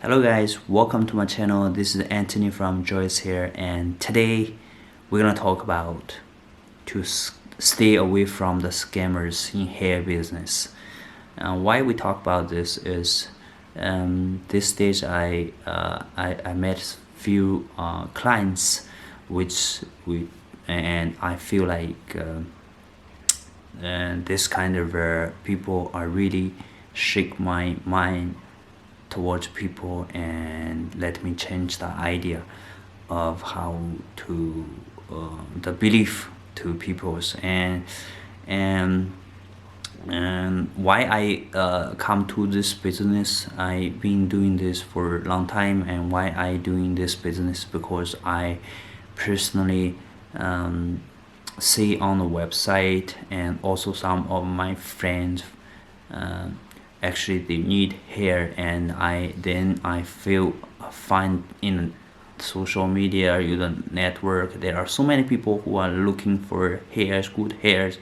Hello guys, welcome to my channel. This is Anthony from Joice Hair, and today we're gonna talk about to stay away from the scammers in hair business. Why we talk about this is this stage I met few clients which we and I feel like this kind of people are really shake my mind towards people and let me change the idea of how to the belief to people's and and why I come to this business. I've been doing this for a long time, and why I doing this business because I personally see on the website, and also some of my friends uh, actually they need hair, and I feel find in social media, you the network, there are so many people who are looking for hairs, good hairs,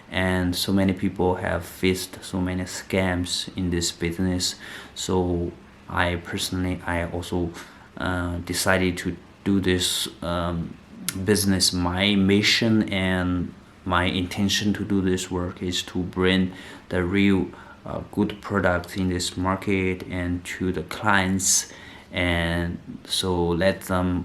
and so many people have faced so many scams in this business. So I also decided to do this business. My mission and my intention to do this work is to bring the real good products in this market and to the clients, and so let them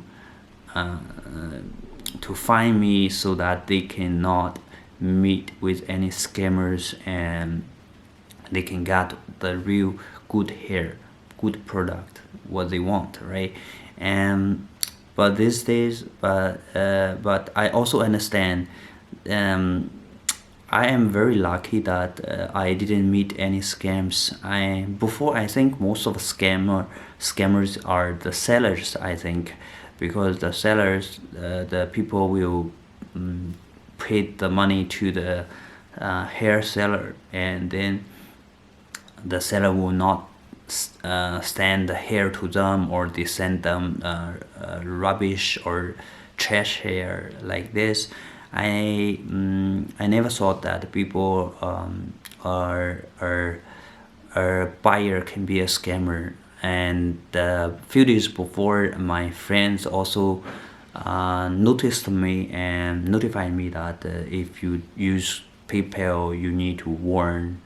to find me so that they cannot meet with any scammers, and they can get the real good hair, good product, what they want, right? And but these days, but I also understand. um, I am very lucky that I didn't meet any scams. I think most of the scammers are the sellers. I think because the sellers, the people will pay the money to the hair seller, and then the seller will not send the hair to them, or they send them rubbish or trash hair like this. I never thought that people are buyer can be a scammer. And a few days before, my friends also noticed me and notified me that if you use PayPal, you need to warn,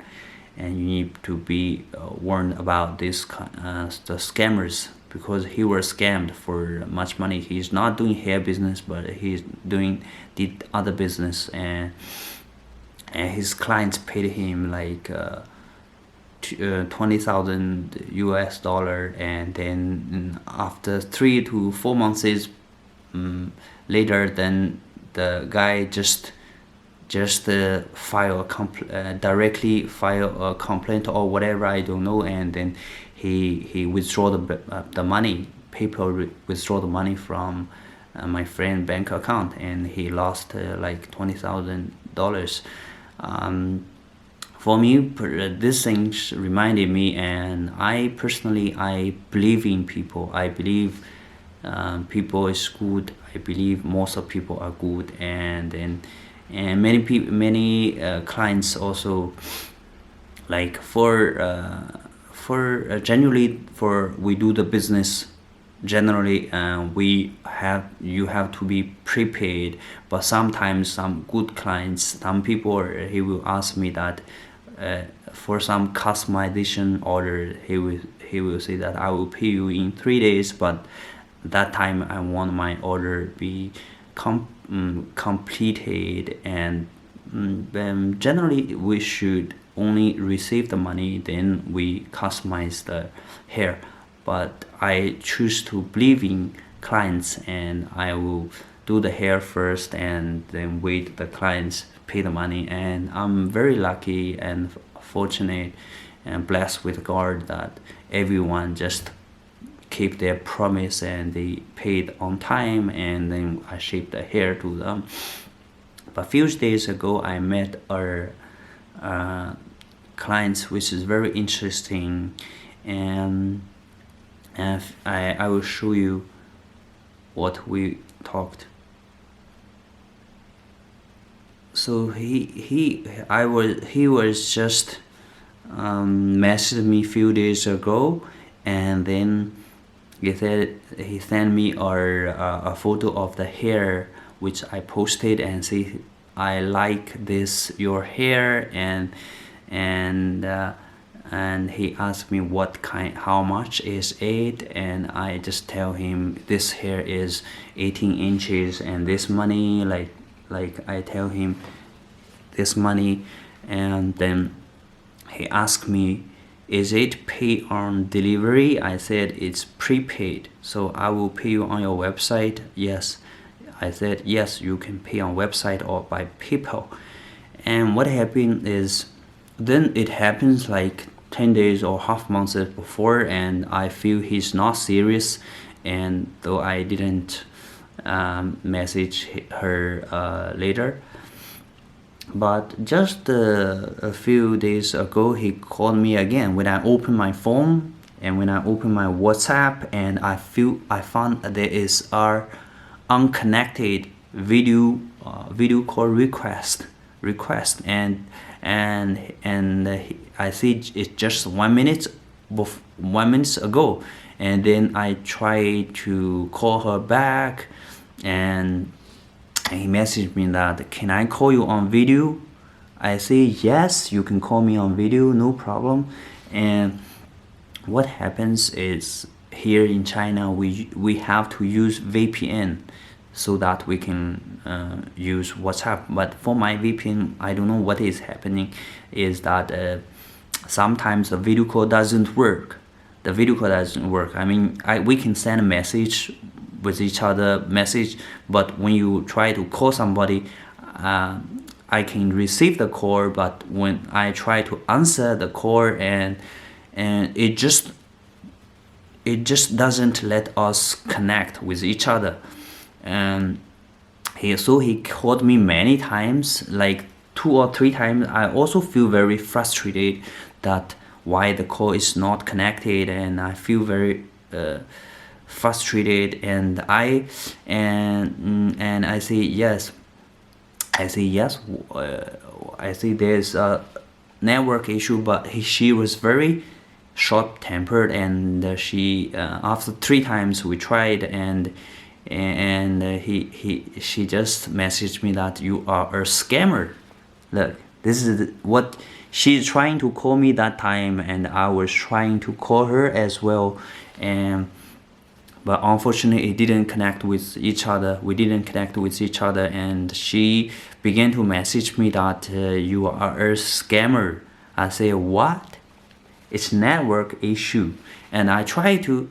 and you need to be warned about the scammers, because he was scammed for much money. He's not doing hair business, but he's doing the other business, and his clients paid him like 20,000 US dollar, and then after 3 to 4 months later, then the guy just directly file a complaint or whatever, I don't know, and then he withdraw the money. PayPal withdraw the money from my friend bank account, and he lost like $20,000. For me, these things reminded me, and I believe in people. I believe people is good. I believe most of people are good, and many people, many clients also, like for generally, for we do the business generally, we have you have to be prepaid. But sometimes some good clients, some people, he will ask me that for some customization order, he will say that I will pay you in 3 days, but that time I want my order be completed. And then generally we should only receive the money, then we customize the hair. But I choose to believe in clients, and I will do the hair first and then wait the clients pay the money. And I'm very lucky and fortunate and blessed with God that everyone just keep their promise, and they paid on time, and then I shipped the hair to them. But few days ago, I met our clients, which is very interesting, and I will show you what we talked. So he was just messaged me few days ago, and then he sent me a photo of the hair which I posted, and say I like this your hair, and and he asked me how much is it, and I just tell him this hair is 18 inches and this money, like I tell him this money. And then he asked me, is it paid on delivery? I said it's prepaid, so I will pay you on your website. Yes, I said yes, you can pay on website or by PayPal. And what happened is, then it happens like 10 days or half months before, and I feel he's not serious. And though I didn't message her later, but just a few days ago he called me again. When I open my phone and when I open my WhatsApp, and I found there is a unconnected video call request, and I see it's just 1 minute 1 minute ago. And then I try to call her back, and he messaged me that, can I call you on video? I say yes, you can call me on video, no problem. And what happens is, here in China we have to use VPN so that we can use WhatsApp. But for my VPN, I don't know what is happening, is that sometimes the video call doesn't work. I mean, we can send a message with each other message, but when you try to call somebody, I can receive the call, but when I try to answer the call, and it just doesn't let us connect with each other. And he called me many times, like 2 or 3 times. I also feel very frustrated that why the call is not connected, and I feel very frustrated. And I say yes. I say there's a network issue, but she was very short-tempered, and she after 3 times we tried, and she just messaged me that you are a scammer. Look, this is what she's trying to call me that time, and I was trying to call her as well, but unfortunately it didn't connect with each other. And she began to message me that you are a scammer. I say, what? It's network issue. And I try to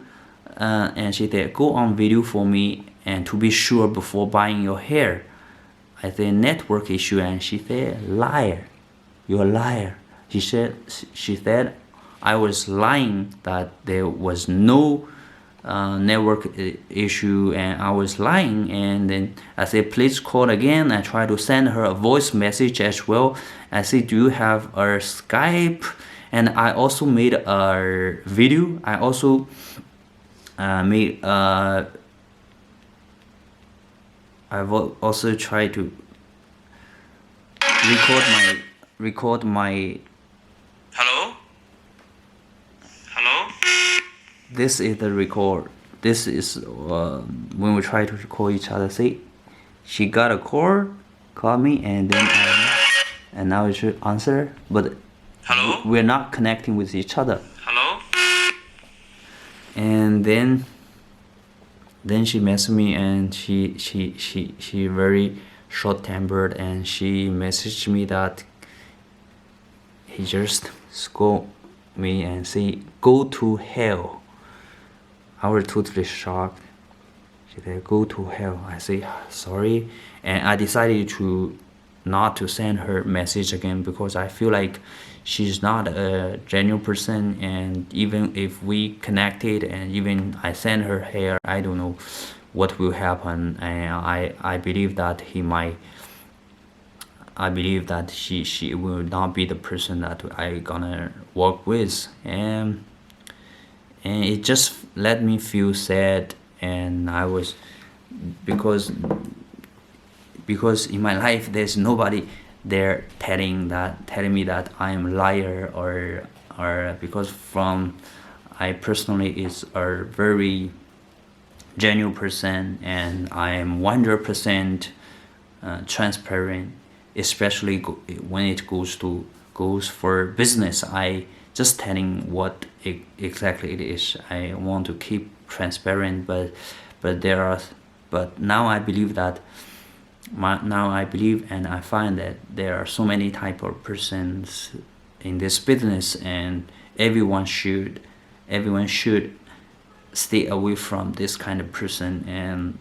and she said, go on video for me, and to be sure before buying your hair. I said, network issue. And she said, liar, you're a liar. She said I was lying, that there was no network issue, and I was lying. And then I said, please call again. I tried to send her a voice message as well. I said, do you have a Skype? And I also made a video. I also I've also tried to record my hello. This is the record. This is when we try to call each other. See, she got a call me, and then and now I should answer, but hello, we're not connecting with each other. Hello. And then she messaged me, and she very short-tempered, and she messaged me that he just scold me and say, go to hell. I was totally shocked. She said, go to hell. I say, sorry. And I decided to not to send her message again, because I feel like she's not a genuine person. And even if we connected, and even I send her hair, I don't know what will happen. And I believe that she will not be the person that I gonna work with. And it just let me feel sad. And I was, because in my life there's nobody there telling me that I am a liar, or because from I personally is a very genuine person, and I am 100% transparent, especially when it goes for business. I just telling what exactly it is. I want to keep transparent, but there are but now I believe that now I believe and I find that there are so many type of persons in this business, and everyone should stay away from this kind of person. And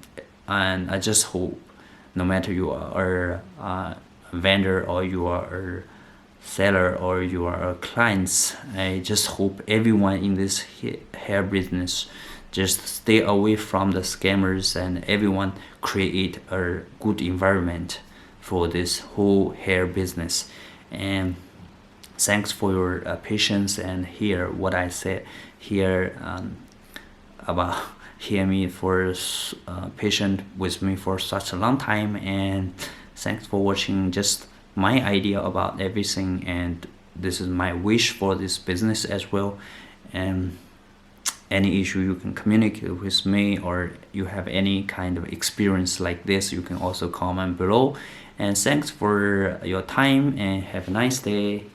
I just hope, no matter you are a vendor or you are a seller or you are a client, I just hope everyone in this hair business just stay away from the scammers, and everyone create a good environment for this whole hair business. And thanks for your patience and hear what I said here, about hear me for patient with me for such a long time. And thanks for watching just my idea about everything, and this is my wish for this business as well. And any issue you can communicate with me, or you have any kind of experience like this, you can also comment below. And thanks for your time, and have a nice day.